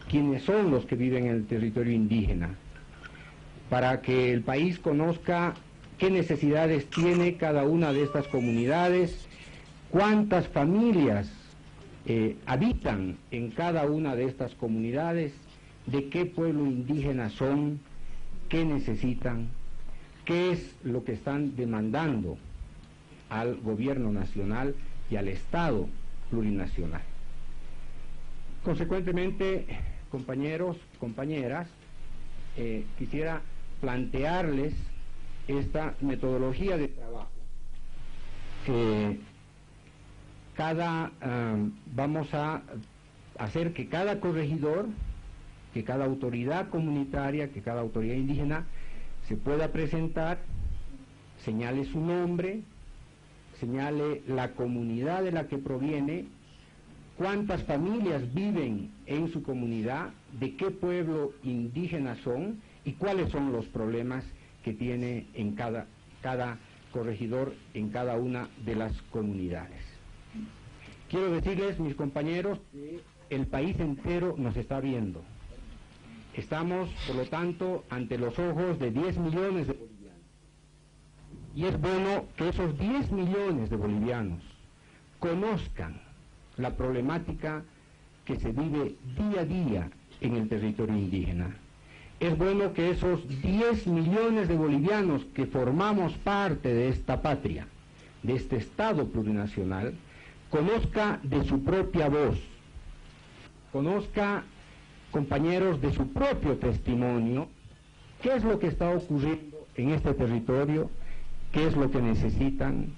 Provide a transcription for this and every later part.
quiénes son los que viven en el territorio indígena, para que el país conozca qué necesidades tiene cada una de estas comunidades, cuántas familias habitan en cada una de estas comunidades, de qué pueblo indígena son, qué necesitan, qué es lo que están demandando al gobierno nacional y al Estado plurinacional. Consecuentemente, compañeros, compañeras, quisiera plantearles esta metodología de trabajo. Vamos a hacer que cada corregidor, que cada autoridad comunitaria, que cada autoridad indígena se pueda presentar, señale su nombre, señale la comunidad de la que proviene, cuántas familias viven en su comunidad, de qué pueblo indígena son y cuáles son los problemas que tiene en cada corregidor en cada una de las comunidades. Quiero decirles, mis compañeros, que el país entero nos está viendo. Estamos, por lo tanto, ante los ojos de 10 millones de bolivianos. Y es bueno que esos 10 millones de bolivianos conozcan la problemática que se vive día a día en el territorio indígena. Es bueno que esos 10 millones de bolivianos que formamos parte de esta patria, de este Estado plurinacional, conozca de su propia voz, conozca, compañeros, de su propio testimonio, qué es lo que está ocurriendo en este territorio, qué es lo que necesitan,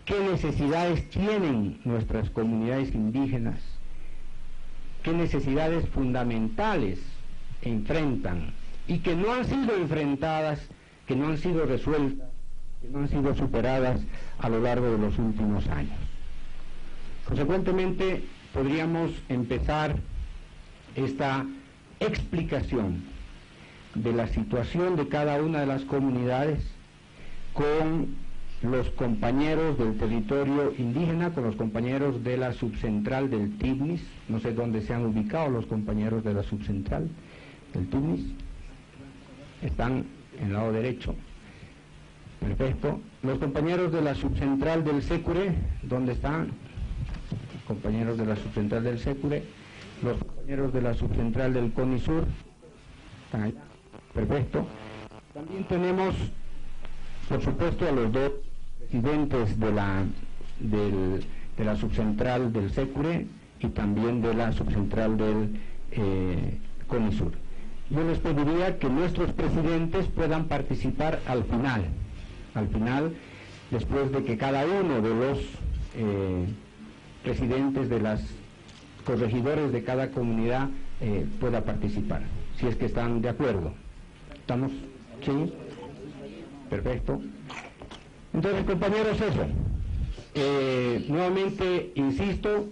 qué necesidades tienen nuestras comunidades indígenas, qué necesidades fundamentales enfrentan y que no han sido enfrentadas, que no han sido resueltas, que no han sido superadas a lo largo de los últimos años. Consecuentemente, podríamos empezar esta explicación de la situación de cada una de las comunidades con los compañeros del territorio indígena, con los compañeros de la subcentral del TIBNIS. No sé dónde se han ubicado los compañeros de la subcentral del TIBNIS. Están en el lado derecho. Perfecto. Los compañeros de la subcentral del SECURE, ¿dónde están? Compañeros de la subcentral del SECURE. Los compañeros de la subcentral del CONISUR están allá. Perfecto. También tenemos, por supuesto, a los dos presidentes de la subcentral del SECURE y también de la subcentral del CONISUR. Yo les pediría que nuestros presidentes puedan participar al final, después de que cada uno de los presidentes de las corregidores de cada comunidad pueda participar, si es que están de acuerdo. ¿Estamos? ¿Sí? Perfecto. Entonces, compañeros, eso. Nuevamente, insisto,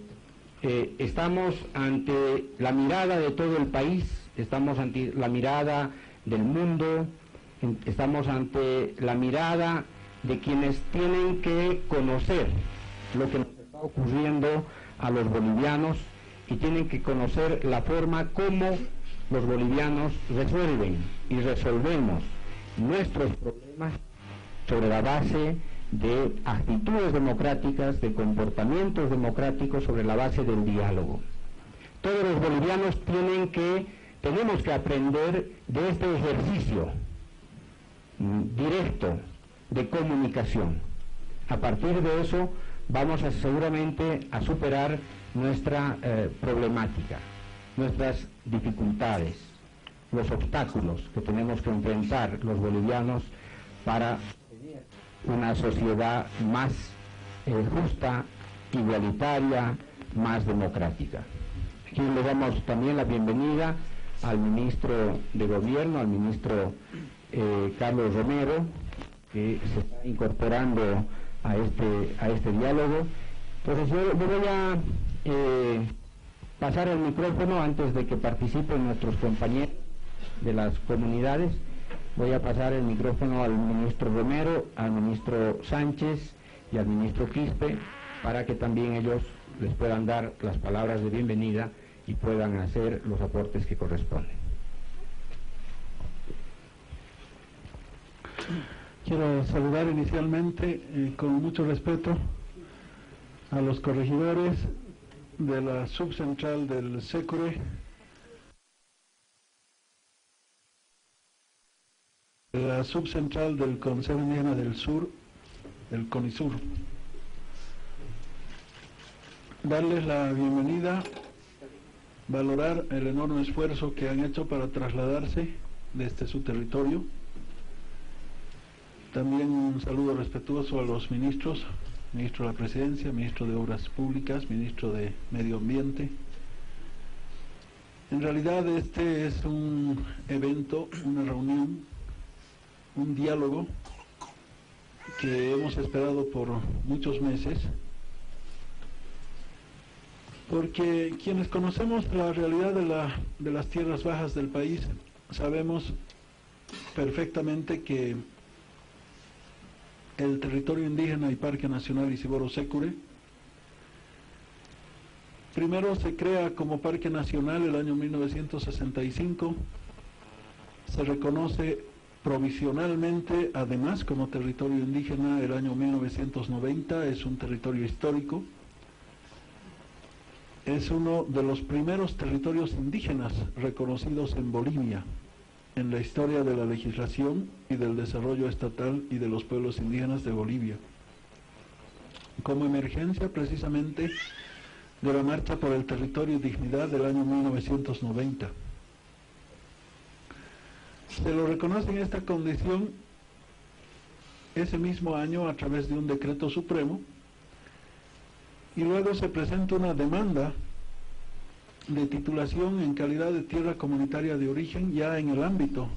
estamos ante la mirada de todo el país, estamos ante la mirada del mundo, estamos ante la mirada de quienes tienen que conocer lo que nos está ocurriendo a los bolivianos y tienen que conocer la forma como los bolivianos resuelven y resolvemos nuestros problemas sobre la base de actitudes democráticas, de comportamientos democráticos, sobre la base del diálogo. Todos los bolivianos tenemos que aprender de este ejercicio directo de comunicación. A partir de eso vamos seguramente a superar nuestra problemática, nuestras dificultades, los obstáculos que tenemos que enfrentar los bolivianos para tener una sociedad más justa, igualitaria, más democrática. Aquí le damos también la bienvenida al ministro de Gobierno, al ministro Carlos Romero, que se está incorporando a este diálogo. Entonces yo le voy a pasar el micrófono antes de que participen nuestros compañeros de las comunidades. Voy a pasar el micrófono al ministro Romero, al ministro Sánchez y al ministro Quispe, para que también ellos les puedan dar las palabras de bienvenida y puedan hacer los aportes que corresponden. Quiero saludar inicialmente con mucho respeto a los corregidores de la subcentral del Secure, la subcentral del Consejo Indígena del Sur, el CONISUR. Darles la bienvenida, valorar el enorme esfuerzo que han hecho para trasladarse desde su territorio. También un saludo respetuoso a los ministros, ministro de la Presidencia, ministro de Obras Públicas, ministro de Medio Ambiente. En realidad este es un evento, una reunión, un diálogo que hemos esperado por muchos meses, porque quienes conocemos la realidad de las tierras bajas del país sabemos perfectamente que el territorio indígena y Parque Nacional Isiboro Secure primero se crea como Parque Nacional el año 1965, se reconoce provisionalmente además como territorio indígena el año 1990, es un territorio histórico, es uno de los primeros territorios indígenas reconocidos en Bolivia en la historia de la legislación y del desarrollo estatal y de los pueblos indígenas de Bolivia, como emergencia precisamente de la Marcha por el Territorio y Dignidad del año 1990. Se lo reconoce en esta condición ese mismo año a través de un decreto supremo, y luego se presenta una demanda de titulación en calidad de tierra comunitaria de origen ya en el ámbito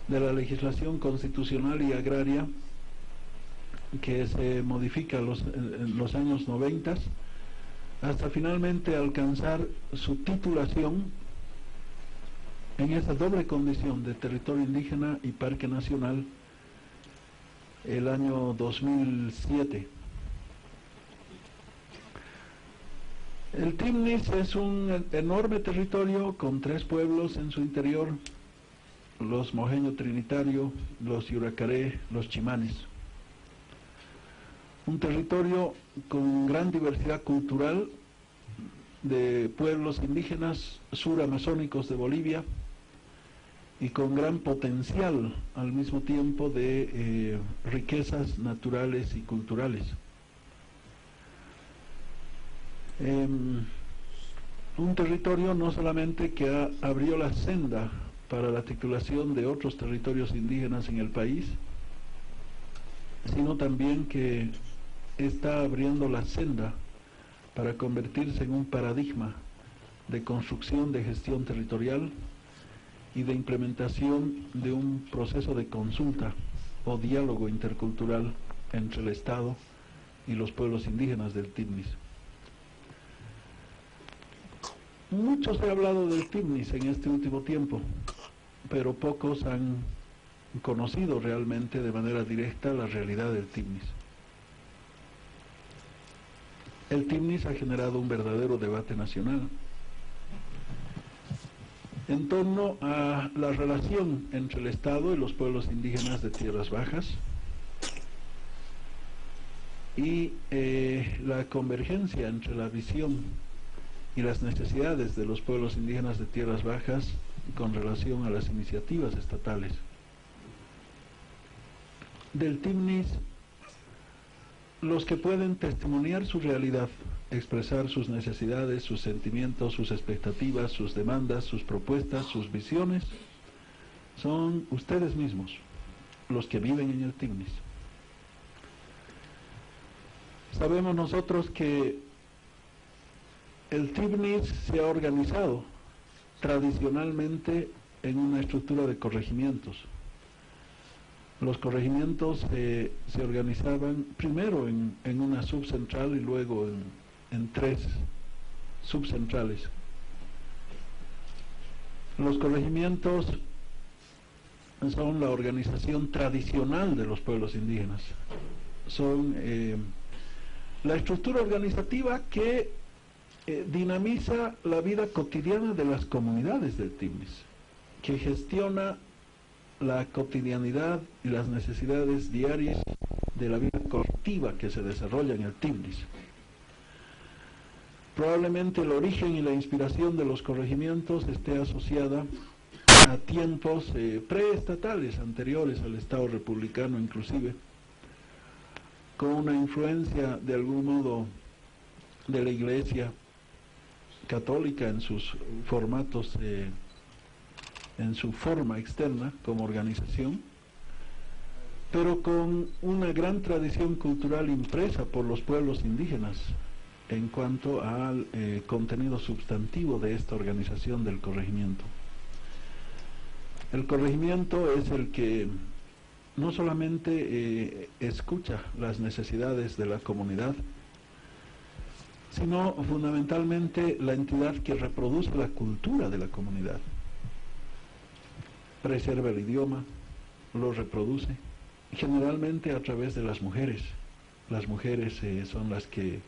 de la legislación constitucional y agraria que se modifica en los años 90 hasta finalmente alcanzar su titulación en esa doble condición de territorio indígena y parque nacional el año 2007. El Timnis es un enorme territorio con 3 pueblos en su interior, los Mojeño Trinitario, los Yuracaré, los Chimanes. Un territorio con gran diversidad cultural de pueblos indígenas suramazónicos de Bolivia y con gran potencial al mismo tiempo de riquezas naturales y culturales. Un territorio no solamente que abrió la senda para la titulación de otros territorios indígenas en el país, sino también que está abriendo la senda para convertirse en un paradigma de construcción de gestión territorial y de implementación de un proceso de consulta o diálogo intercultural entre el Estado y los pueblos indígenas del Timnis. Mucho se ha hablado del Timnis en este último tiempo, pero pocos han conocido realmente de manera directa la realidad del Timnis. El Timnis ha generado un verdadero debate nacional en torno a la relación entre el Estado y los pueblos indígenas de tierras bajas y la convergencia entre la visión y las necesidades de los pueblos indígenas de tierras bajas con relación a las iniciativas estatales. Del Timnis, los que pueden testimoniar su realidad, expresar sus necesidades, sus sentimientos, sus expectativas, sus demandas, sus propuestas, sus visiones, son ustedes mismos, los que viven en el Timnis. Sabemos nosotros que el Timnis se ha organizado tradicionalmente en una estructura de corregimientos. Los corregimientos se organizaban primero en una subcentral y luego en 3 subcentrales. Los corregimientos son la organización tradicional de los pueblos indígenas. Son la estructura organizativa que dinamiza la vida cotidiana de las comunidades del Tibnis, que gestiona la cotidianidad y las necesidades diarias de la vida colectiva que se desarrolla en el Tibnis. Probablemente el origen y la inspiración de los corregimientos esté asociada a tiempos preestatales, anteriores al Estado republicano inclusive, con una influencia de algún modo de la Iglesia católica en sus formatos, en su forma externa como organización, pero con una gran tradición cultural impresa por los pueblos indígenas en cuanto al contenido sustantivo de esta organización del corregimiento. El corregimiento es el que no solamente escucha las necesidades de la comunidad, sino fundamentalmente la entidad que reproduce la cultura de la comunidad. Preserva el idioma, lo reproduce, generalmente a través de las mujeres. Las mujeres son las que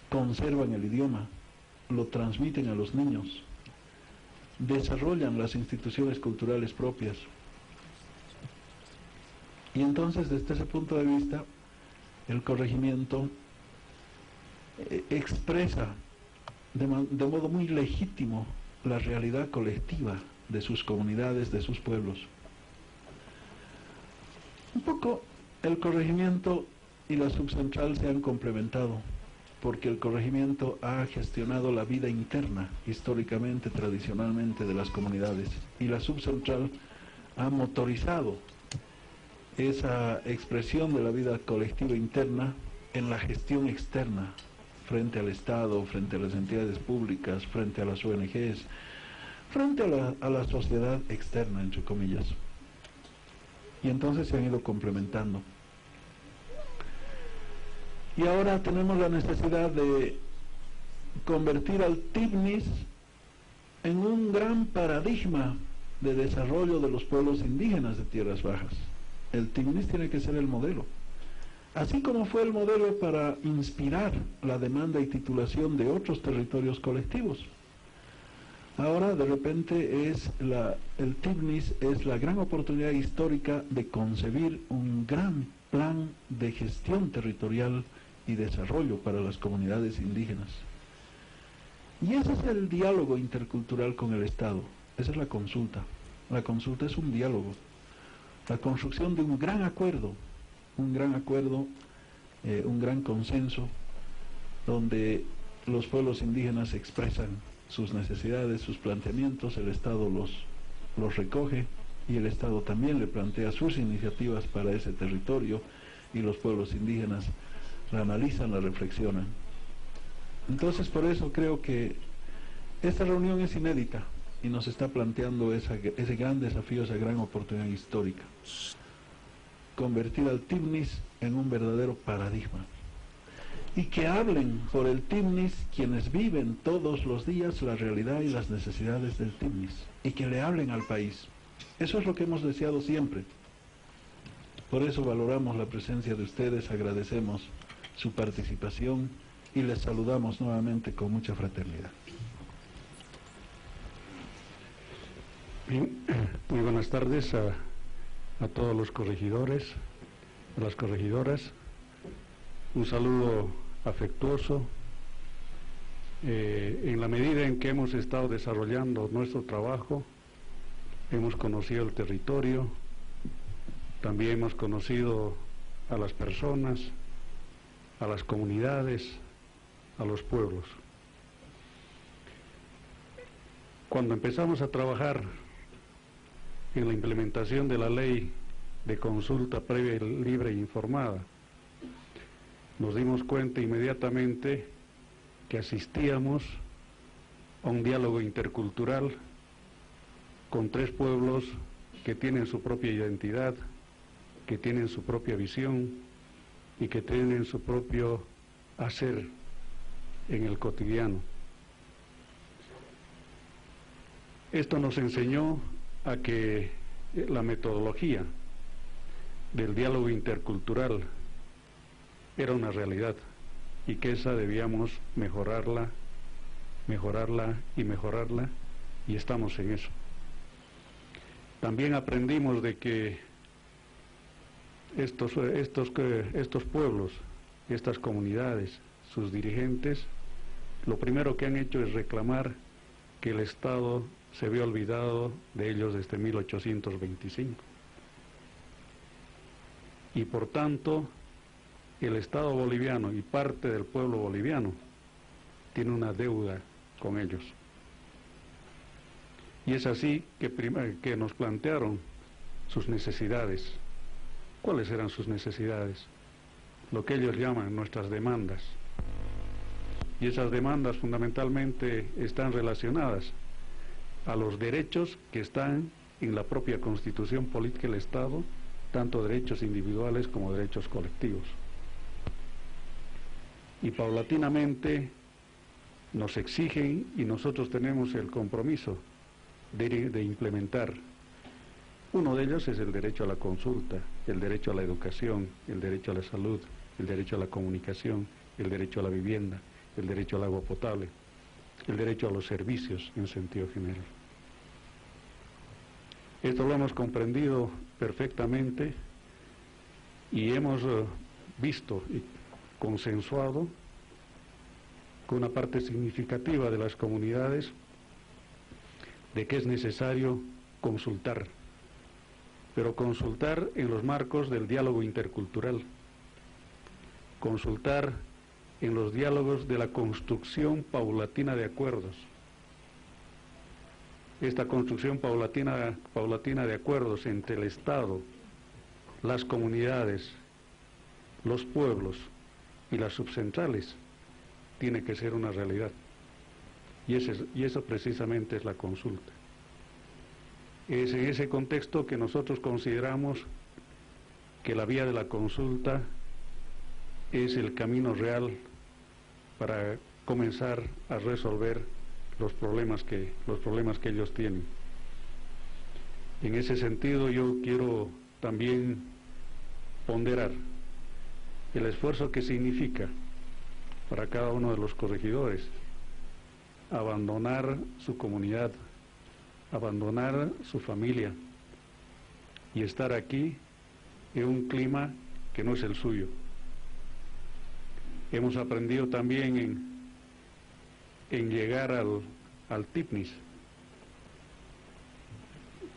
conservan el idioma, lo transmiten a los niños, desarrollan las instituciones culturales propias. Y entonces, desde ese punto de vista, el corregimiento expresa de modo muy legítimo la realidad colectiva de sus comunidades, de sus pueblos. Un poco el corregimiento y la subcentral se han complementado, porque el corregimiento ha gestionado la vida interna, históricamente, tradicionalmente, de las comunidades, y la subcentral ha motorizado esa expresión de la vida colectiva interna en la gestión externa, frente al Estado, frente a las entidades públicas, frente a las ONGs, frente a la sociedad externa, entre comillas. Y entonces se han ido complementando. Y ahora tenemos la necesidad de convertir al Tibnis en un gran paradigma de desarrollo de los pueblos indígenas de tierras bajas. El Tibnis tiene que ser el modelo. Así como fue el modelo para inspirar la demanda y titulación de otros territorios colectivos. Ahora de repente el Tibnis es la gran oportunidad histórica de concebir un gran plan de gestión territorial y desarrollo para las comunidades indígenas. Y ese es el diálogo intercultural con el Estado, esa es la consulta. La consulta es un diálogo, la construcción de un gran acuerdo, un gran consenso, donde los pueblos indígenas expresan sus necesidades, sus planteamientos, el Estado los recoge y el Estado también le plantea sus iniciativas para ese territorio y los pueblos indígenas la analizan, la reflexionan. Entonces por eso creo que esta reunión es inédita y nos está planteando ese gran desafío, esa gran oportunidad histórica. Convertir al Tibnis en un verdadero paradigma. Y que hablen por el Tibnis quienes viven todos los días la realidad y las necesidades del Tibnis. Y que le hablen al país. Eso es lo que hemos deseado siempre. Por eso valoramos la presencia de ustedes, agradecemos su participación y les saludamos nuevamente con mucha fraternidad. Bien, muy buenas tardes a todos los corregidores, a las corregidoras. Un saludo afectuoso. En la medida en que hemos estado desarrollando nuestro trabajo, hemos conocido el territorio, también hemos conocido a las personas, a las comunidades, a los pueblos. Cuando empezamos a trabajar en la implementación de la ley de consulta previa, libre e informada, nos dimos cuenta inmediatamente que asistíamos a un diálogo intercultural con tres pueblos que tienen su propia identidad, que tienen su propia visión y que tienen su propio hacer en el cotidiano. Esto nos enseñó a que la metodología del diálogo intercultural era una realidad y que esa debíamos mejorarla mejorarla y mejorarla, y estamos en eso. También aprendimos de que estos pueblos, estas comunidades, sus dirigentes, lo primero que han hecho es reclamar que el Estado se había olvidado de ellos desde 1825. Y por tanto, el Estado boliviano y parte del pueblo boliviano tiene una deuda con ellos. Y es así que nos plantearon sus necesidades. ¿Cuáles eran sus necesidades? Lo que ellos llaman nuestras demandas. Y esas demandas fundamentalmente están relacionadas a los derechos que están en la propia Constitución Política del Estado, tanto derechos individuales como derechos colectivos. Y paulatinamente nos exigen, y nosotros tenemos el compromiso de implementar. Uno de ellos es el derecho a la consulta, el derecho a la educación, el derecho a la salud, el derecho a la comunicación, el derecho a la vivienda, el derecho al agua potable, el derecho a los servicios en sentido general. Esto lo hemos comprendido perfectamente y hemos visto y consensuado con una parte significativa de las comunidades de que es necesario consultar, pero consultar en los marcos del diálogo intercultural, consultar en los diálogos de la construcción paulatina de acuerdos. Esta construcción paulatina de acuerdos entre el Estado, las comunidades, los pueblos y las subcentrales tiene que ser una realidad. Y eso precisamente es la consulta. Es en ese contexto que nosotros consideramos que la vía de la consulta es el camino real para comenzar a resolver los problemas que ellos tienen. En ese sentido yo quiero también ponderar el esfuerzo que significa para cada uno de los corregidores abandonar su comunidad, abandonar su familia y estar aquí en un clima que no es el suyo. Hemos aprendido también en llegar al TIPNIS.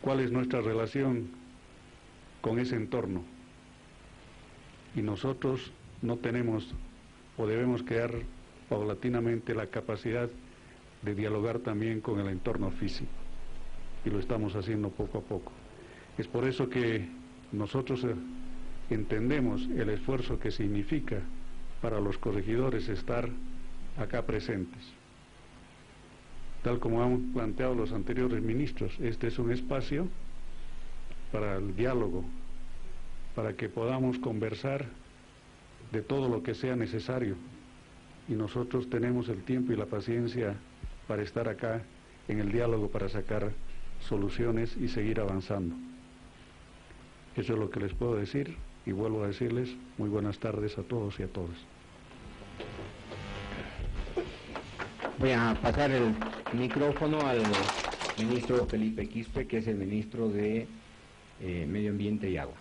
¿Cuál es nuestra relación con ese entorno? Y nosotros no tenemos o debemos crear paulatinamente la capacidad de dialogar también con el entorno físico, y lo estamos haciendo poco a poco. Es por eso que nosotros entendemos el esfuerzo que significa para los corregidores estar acá presentes. Tal como han planteado los anteriores ministros, este es un espacio para el diálogo, para que podamos conversar de todo lo que sea necesario, y nosotros tenemos el tiempo y la paciencia para estar acá en el diálogo, para sacar soluciones y seguir avanzando. Eso es lo que les puedo decir, y vuelvo a decirles muy buenas tardes a todos y a todas. Voy a pasar el micrófono al ministro Felipe Quispe, que es el ministro de Medio Ambiente y Agua.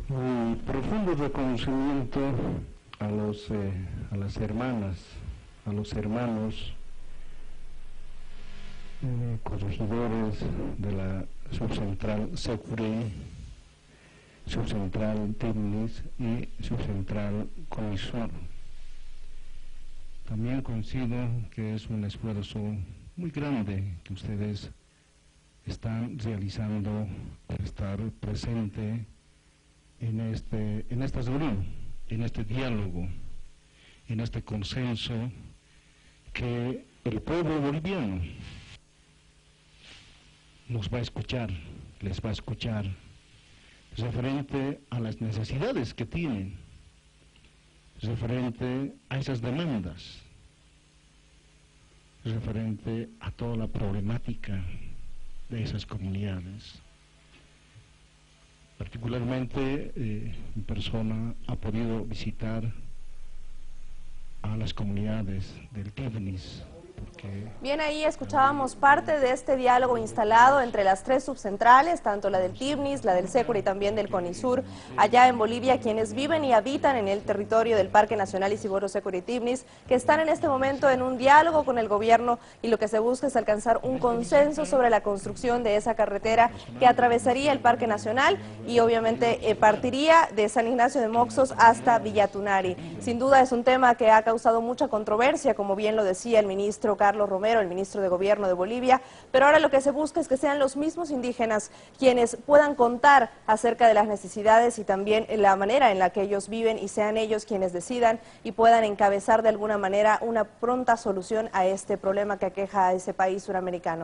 Un profundo reconocimiento a las hermanas, a los hermanos corregidores de la subcentral SECURE, subcentral TIPNIS y subcentral CONISUR. También coincido que es un esfuerzo muy grande que ustedes están realizando al estar presente en esta reunión, en este diálogo, en este consenso que el pueblo boliviano nos va a escuchar, les va a escuchar referente a las necesidades que tienen, referente a esas demandas, referente a toda la problemática de esas comunidades. Particularmente mi persona ha podido visitar a las comunidades del Tivnis. Bien, ahí escuchábamos parte de este diálogo instalado entre las tres subcentrales, tanto la del Tivnis, la del Sécura y también del CONISUR, allá en Bolivia, quienes viven y habitan en el territorio del Parque Nacional Isiboro, Sécura y Tivnis, que están en este momento en un diálogo con el gobierno y lo que se busca es alcanzar un consenso sobre la construcción de esa carretera que atravesaría el Parque Nacional y obviamente partiría de San Ignacio de Moxos hasta Villatunari. Sin duda es un tema que ha causado mucha controversia, como bien lo decía el ministro Carlos Romero, el ministro de Gobierno de Bolivia, pero ahora lo que se busca es que sean los mismos indígenas quienes puedan contar acerca de las necesidades y también la manera en la que ellos viven y sean ellos quienes decidan y puedan encabezar de alguna manera una pronta solución a este problema que aqueja a ese país suramericano.